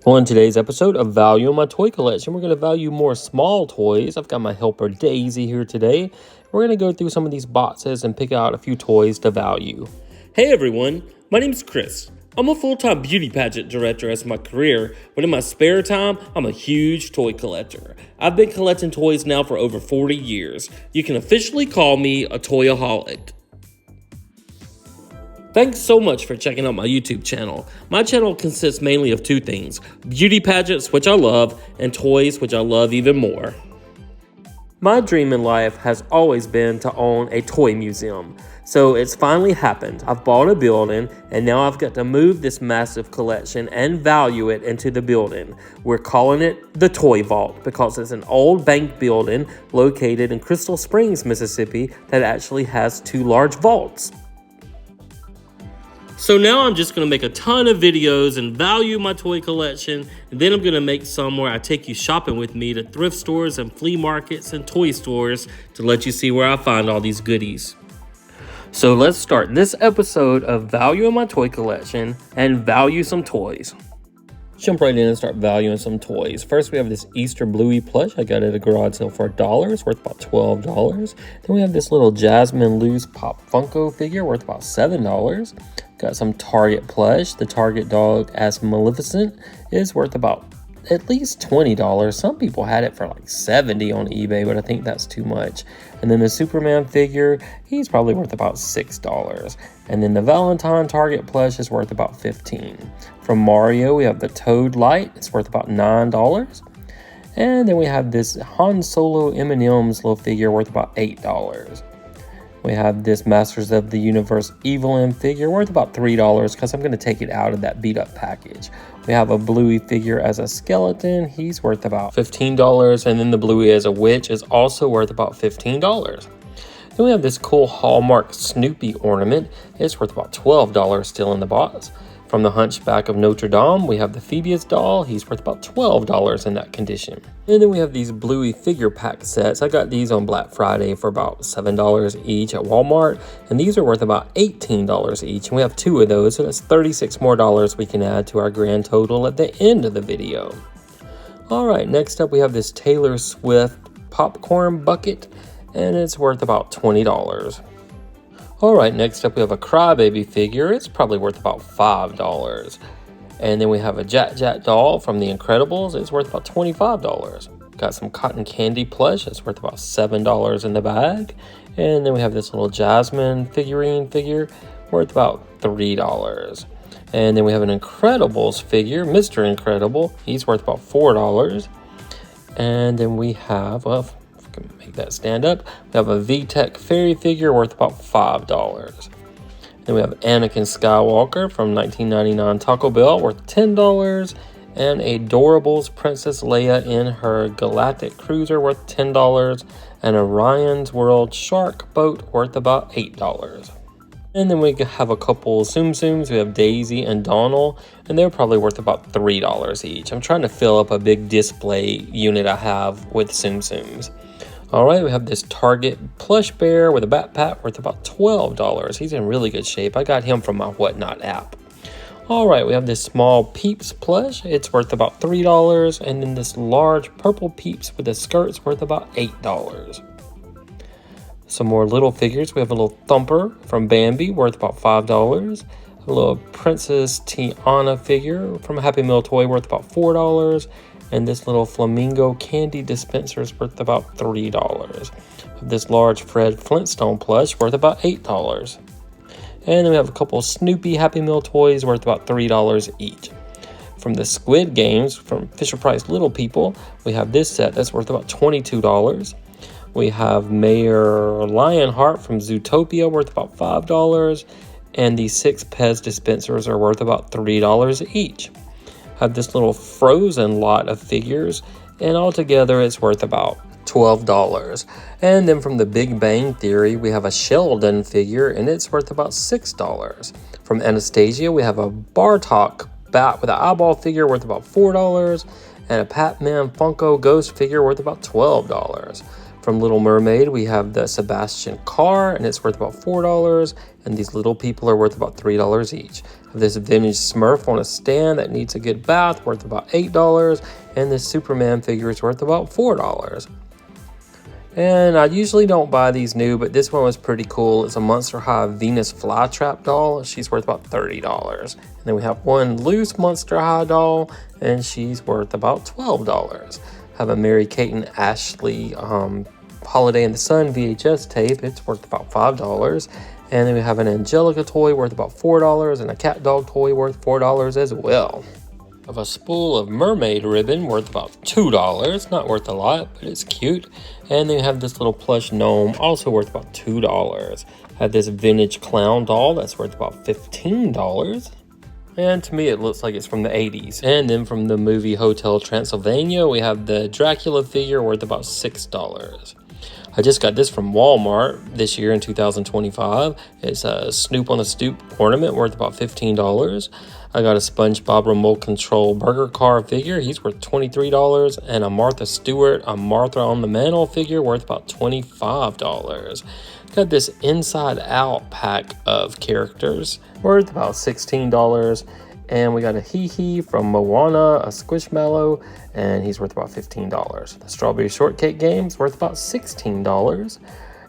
Well, in today's episode of Value in My Toy Collection, we're going to value more small toys. I've got my helper Daisy here today. We're going to go through some of these boxes and pick out a few toys to value. Hey everyone, my name's Chris. I'm a full-time beauty pageant director as my career, but in my spare time, I'm a huge toy collector. I've been collecting toys now for over 40 years. You can officially call me a toyaholic. Thanks so much for checking out my YouTube channel. My channel consists mainly of two things: beauty pageants, which I love, and toys, which I love even more. My dream in life has always been to own a toy museum. So it's finally happened. I've bought a building, and now I've got to move this massive collection and value it into the building. We're calling it the Toy Vault because it's an old bank building located in Crystal Springs, Mississippi that actually has two large vaults. So now I'm just going to make a ton of videos and value my toy collection, and then I'm going to make some where I take you shopping with me to thrift stores and flea markets and toy stores to let you see where I find all these goodies. So let's start this episode of Value in My Toy Collection and value some toys. Jump right in and start valuing some toys. First, we have this Easter Bluey plush. I got it at a garage sale for $1. It's worth about $12. Then we have this little Jasmine Loose Pop Funko figure worth about $7. Got some Target plush. The Target dog as Maleficent is worth about at least $20. Some people had it for like $70 on eBay, but I think that's too much. And then the Superman figure, he's probably worth about $6. And then the Valentine Target plush is worth about $15. From Mario, we have the Toad Light. It's worth about $9. And then we have this Han Solo M&M's little figure worth about $8. We have this Masters of the Universe Evelyn figure worth about $3 because I'm going to take it out of that beat up package. We have a Bluey figure as a skeleton. He's worth about $15. And then the Bluey as a witch is also worth about $15. Then we have this cool Hallmark Snoopy ornament. It's worth about $12 still in the box. From the Hunchback of Notre Dame, we have the Phoebus doll. He's worth about $12 in that condition. And then we have these Bluey figure pack sets. I got these on Black Friday for about $7 each at Walmart. And these are worth about $18 each. And we have two of those, so that's $36 more we can add to our grand total at the end of the video. All right, next up we have this Taylor Swift popcorn bucket. And it's worth about $20. All right, next up we have a Crybaby figure. It's probably worth about $5. And then we have a Jack Jack doll from The Incredibles. It's worth about $25. Got some cotton candy plush. It's worth about $7 in the bag. And then we have this little Jasmine figurine figure worth about $3. And then we have an Incredibles figure, Mr. Incredible. He's worth about $4. And then we have, make that stand up. We have a VTech fairy figure worth about $5. Then we have Anakin Skywalker from 1999 Taco Bell worth $10. And Adorables Princess Leia in her Galactic Cruiser worth $10. And a Ryan's World Shark Boat worth about $8. And then we have a couple Tsum Tsums. We have Daisy and Donald, and they're probably worth about $3 each. I'm trying to fill up a big display unit I have with Tsum Tsums. All right, we have this Target plush bear with a backpack worth about $12. He's in really good shape. I got him from my Whatnot app. All right, we have this small Peeps plush. It's worth about $3. And then this large purple Peeps with a skirt's worth about $8. Some more little figures. We have a little Thumper from Bambi worth about $5. A little Princess Tiana figure from Happy Meal toy worth about $4. And this little flamingo candy dispenser is worth about $3. This large Fred Flintstone plush worth about $8. And then we have a couple Snoopy Happy Meal toys worth about $3 each. From the Squid Games from Fisher-Price Little People, we have this set that's worth about $22. We have Mayor Lionheart from Zootopia worth about $5. And the 6 Pez dispensers are worth about $3 each. Have this little Frozen lot of figures, and altogether it's worth about $12. And then from the Big Bang Theory, we have a Sheldon figure, and it's worth about $6. From Anastasia, we have a Bartok bat with an eyeball figure worth about $4, and a Pac-Man Funko Ghost figure worth about $12. From Little Mermaid, we have the Sebastian car, and it's worth about $4. And these little people are worth about $3 each. This vintage Smurf on a stand that needs a good bath, worth about $8. And this Superman figure is worth about $4. And I usually don't buy these new, but this one was pretty cool. It's a Monster High Venus flytrap doll. She's worth about $30. And then we have one loose Monster High doll, and she's worth about $12. Have a Mary Kate and Ashley Holiday in the Sun VHS tape. It's worth about $5. And then we have an Angelica toy worth about $4 and a cat dog toy worth $4 as well. Of a spool of mermaid ribbon worth about $2. Not worth a lot, but it's cute. And then you have this little plush gnome, also worth about $2. Have this vintage clown doll that's worth about $15. And to me, it looks like it's from the 80s. And then from the movie Hotel Transylvania, we have the Dracula figure worth about $6. I just got this from Walmart this year in 2025. It's a Snoop on a Stoop ornament worth about $15. I got a SpongeBob remote control burger car figure. He's worth $23. And a Martha Stewart, a Martha on the Mantle figure worth about $25. Got this Inside Out pack of characters worth about $16. And we got a Hee from Moana, a Squishmallow, and he's worth about $15. The Strawberry Shortcake game's worth about $16.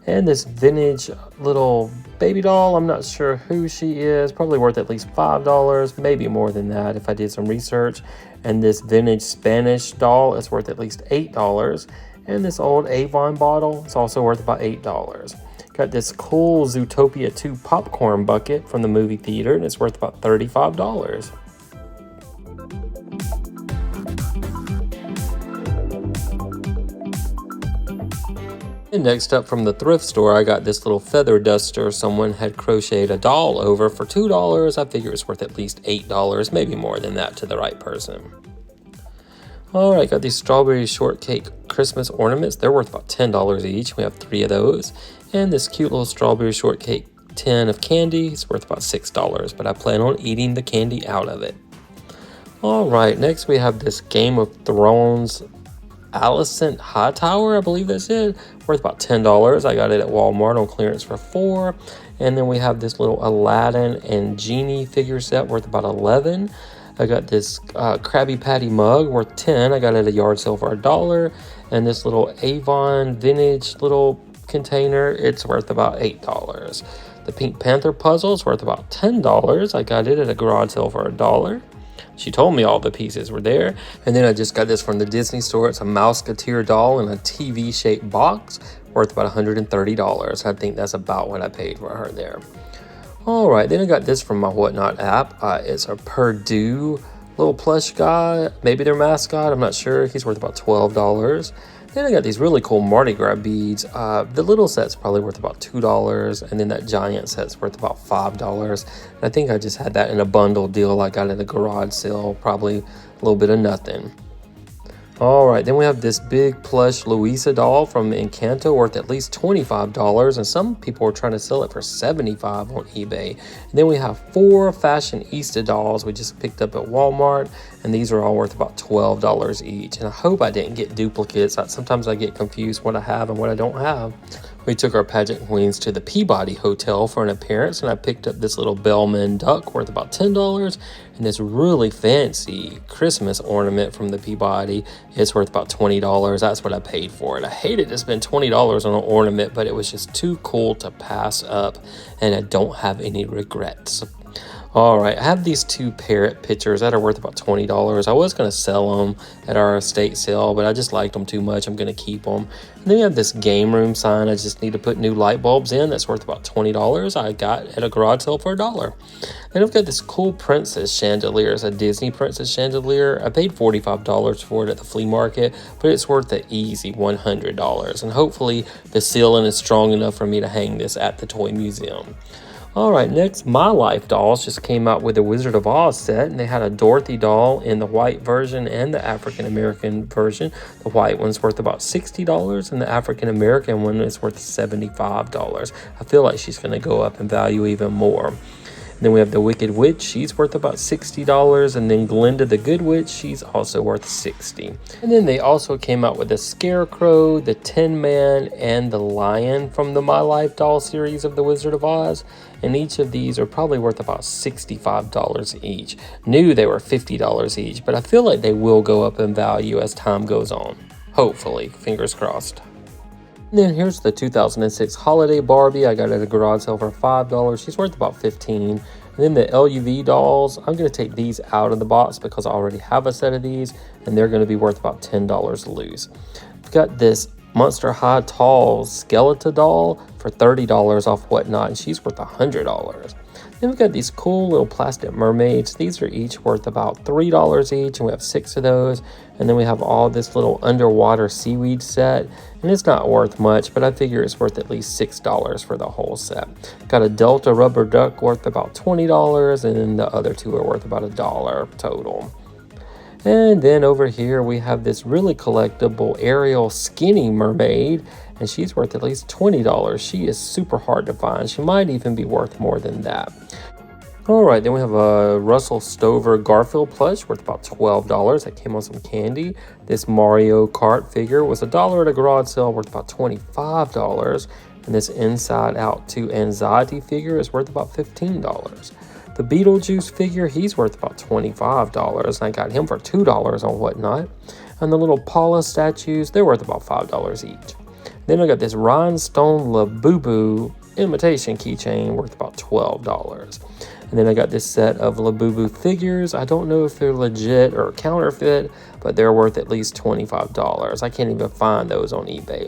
And this vintage little baby doll, I'm not sure who she is, probably worth at least $5, maybe more than that if I did some research. And this vintage Spanish doll is worth at least $8. And this old Avon bottle is also worth about $8. Got this cool Zootopia 2 popcorn bucket from the movie theater, and it's worth about $35. And next up from the thrift store, I got this little feather duster someone had crocheted a doll over for $2. I figure it's worth at least $8, maybe more than that to the right person. Alright, got these Strawberry Shortcake Christmas ornaments. They're worth about $10 each. We have 3 of those. And this cute little Strawberry Shortcake tin of candy is worth about $6, but I plan on eating the candy out of it. Alright, next we have this Game of Thrones Alicent Hightower, I believe that's it, worth about $10. I got it at Walmart on clearance for $4. And then we have this little Aladdin and Genie figure set worth about $11. I got this Krabby Patty mug worth $10. I got it at a yard sale for $1. And this little Avon vintage little container, it's worth about $8. The Pink Panther puzzle is worth about $10. I got it at a garage sale for $1. She told me all the pieces were there. And then I just got this from the Disney store. It's a Mouseketeer doll in a TV-shaped box worth about $130. I think that's about what I paid for her there. Alright, then I got this from my Whatnot app. It's a Purdue little plush guy, maybe their mascot, I'm not sure. He's worth about $12. Then I got these really cool Mardi Gras beads. The little set's probably worth about $2, and then that giant set's worth about $5. And I think I just had that in a bundle deal I got at a garage sale, probably a little bit of nothing. Alright, then we have this big plush Louisa doll from Encanto worth at least $25, and some people are trying to sell it for $75 on eBay. And then we have 4 Fashionista dolls we just picked up at Walmart, and these are all worth about $12 each. And I hope I didn't get duplicates. Sometimes I get confused what I have and what I don't have. We took our pageant queens to the Peabody Hotel for an appearance, and I picked up this little Bellman duck worth about $10, and this really fancy Christmas ornament from the Peabody. It's worth about $20. That's what I paid for it. I hated to spend $20 on an ornament, but it was just too cool to pass up, and I don't have any regrets. Alright, I have these 2 parrot pictures that are worth about $20. I was going to sell them at our estate sale, but I just liked them too much. I'm going to keep them. And then we have this game room sign I just need to put new light bulbs in. That's worth about $20. I got at a garage sale for $1. Then I've got this cool princess chandelier. It's a Disney princess chandelier. I paid $45 for it at the flea market, but it's worth an easy $100. And hopefully the ceiling is strong enough for me to hang this at the toy museum. Alright, next, My Life Dolls just came out with the Wizard of Oz set, and they had a Dorothy doll in the white version and the African American version. The white one's worth about $60, and the African American one is worth $75. I feel like she's going to go up in value even more. Then we have the Wicked Witch. She's worth about $60. And then Glinda the Good Witch. She's also worth $60. And then they also came out with the Scarecrow, the Tin Man, and the Lion from the My Life doll series of The Wizard of Oz. And each of these are probably worth about $65 each. New, they were $50 each, but I feel like they will go up in value as time goes on. Hopefully, fingers crossed. And then here's the 2006 Holiday Barbie. I got it at a garage sale for $5. She's worth about $15. And then the LUV dolls, I'm going to take these out of the box because I already have a set of these, and they're going to be worth about $10 loose. We've got this Monster High Tall Skeleton doll for $30 off Whatnot, and she's worth $100. Then we've got these cool little plastic mermaids. These are each worth about $3 each, and we have 6 of those. And then we have all this little underwater seaweed set, and it's not worth much, but I figure it's worth at least $6 for the whole set. Got a Delta rubber duck worth about $20, and then the other two are worth about $1 total. And then over here we have this really collectible Ariel skinny mermaid, and she's worth at least $20. She is super hard to find. She might even be worth more than that. Alright, then we have a Russell Stover Garfield plush worth about $12. That came on some candy. This Mario Kart figure was $1 at a garage sale, worth about $25. And this Inside Out 2 Anxiety figure is worth about $15. The Beetlejuice figure, he's worth about $25. And I got him for $2 on Whatnot. And the little Paula statues, they're worth about $5 each. Then I got this Rhinestone Labubu imitation keychain worth about $12. And then I got this set of Labubu figures. I don't know if they're legit or counterfeit, but they're worth at least $25. I can't even find those on eBay.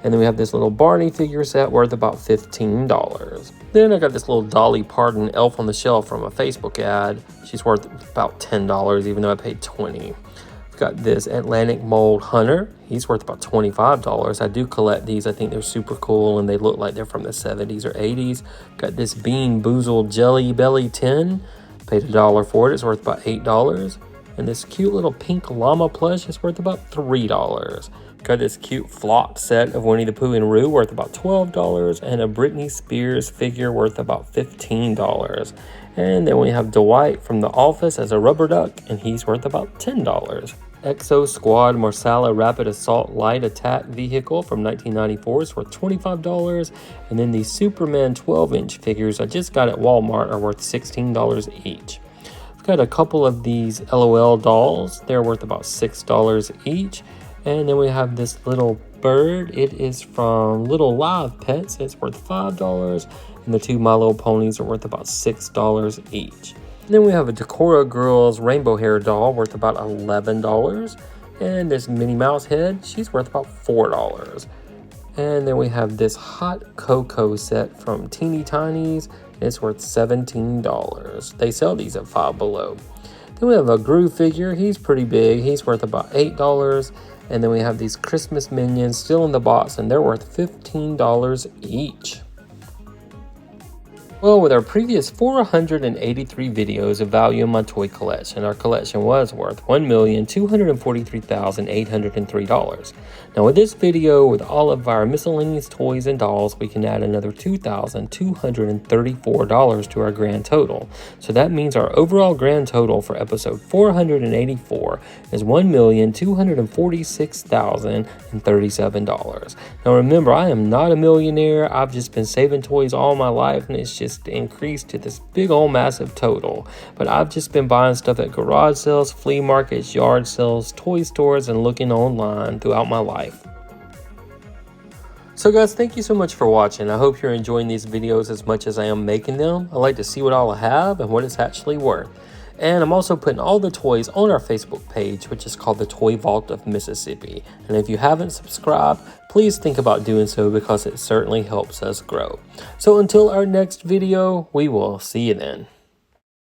And then we have this little Barney figure set worth about $15. Then I got this little Dolly Parton Elf on the Shelf from a Facebook ad. She's worth about $10, even though I paid $20. Got this Atlantic Mold Hunter. He's worth about $25. I do collect these. I think they're super cool and they look like they're from the 70s or 80s. Got this Bean Boozled Jelly Belly tin. Paid $1 for it. It's worth about $8. And this cute little pink llama plush is worth about $3. Got this cute flock set of Winnie the Pooh and Roo worth about $12. And a Britney Spears figure worth about $15. And then we have Dwight from The Office as a rubber duck, and he's worth about $10. Exo Squad Marsala Rapid Assault Light Attack Vehicle from 1994 is worth $25. And then the Superman 12-inch figures I just got at Walmart are worth $16 each. I've got a couple of these LOL dolls. They're worth about $6 each. And then we have this little bird. It is from Little Live Pets. It's worth $5. And the two My Little Ponies are worth about $6 each. And then we have a Decora Girls Rainbow Hair doll worth about $11. And this Minnie Mouse head, she's worth about $4. And then we have this Hot Cocoa set from Teeny Tinies. It's worth $17. They sell these at Five Below. Then we have a Gru figure. He's pretty big. He's worth about $8. And then we have these Christmas Minions still in the box, and they're worth $15 each. Well, with our previous 483 videos of value in my toy collection, our collection was worth $1,243,803. Now with this video, with all of our miscellaneous toys and dolls, we can add another $2,234 to our grand total. So that means our overall grand total for episode 484 is $1,246,037. Now remember, I am not a millionaire. I've just been saving toys all my life, and it's just increased to this big old massive total. But I've just been buying stuff at garage sales, flea markets, yard sales, toy stores, and looking online throughout my life. So guys, thank you so much for watching. I hope you're enjoying these videos as much as I am making them. I like to see what all I have and what it's actually worth. And I'm also putting all the toys on our Facebook page, which is called the Toy Vault of Mississippi. And if you haven't subscribed, please think about doing so because it certainly helps us grow. So until our next video, we will see you then.